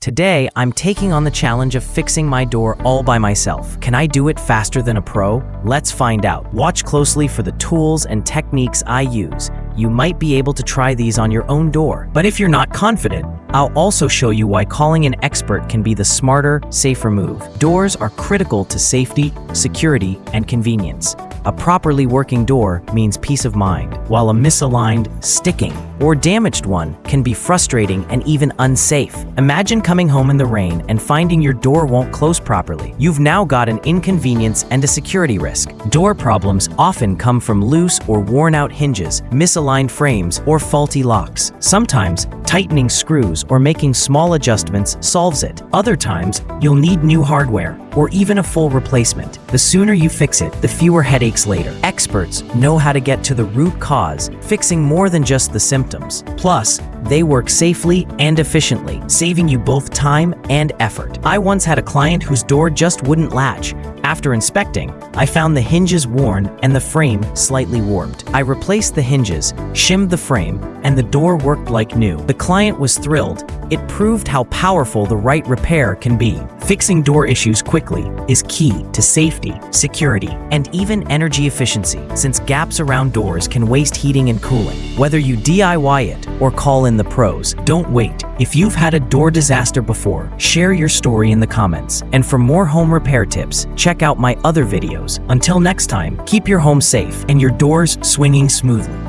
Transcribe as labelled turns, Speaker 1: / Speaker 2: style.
Speaker 1: Today, I'm taking on the challenge of fixing my door all by myself. Can I do it faster than a pro? Let's find out. Watch closely for the tools and techniques I use. You might be able to try these on your own door. But if you're not confident, I'll also show you why calling an expert can be the smarter, safer move. Doors are critical to safety, security, and convenience. A properly working door means peace of mind, while a misaligned, sticking, or damaged one can be frustrating and even unsafe. Imagine coming home in the rain and finding your door won't close properly. You've now got an inconvenience and a security risk. Door problems often come from loose or worn-out hinges, misaligned frames, or faulty locks. Sometimes, tightening screws or making small adjustments solves it. Other times, you'll need new hardware or even a full replacement. The sooner you fix it, the fewer headaches later. Experts know how to get to the root cause, fixing more than just the symptoms. Plus, they work safely and efficiently, saving you both time and effort. I once had a client whose door just wouldn't latch. After inspecting, I found the hinges worn and the frame slightly warped. I replaced the hinges, shimmed the frame, and the door worked like new. The client was thrilled. It proved how powerful the right repair can be. Fixing door issues quickly is key to safety, security, and even energy efficiency, since gaps around doors can waste heating and cooling. Whether you DIY it or call in the pros, don't wait. If you've had a door disaster before, share your story in the comments. And for more home repair tips, check out my other videos. Until next time, keep your home safe and your doors swinging smoothly.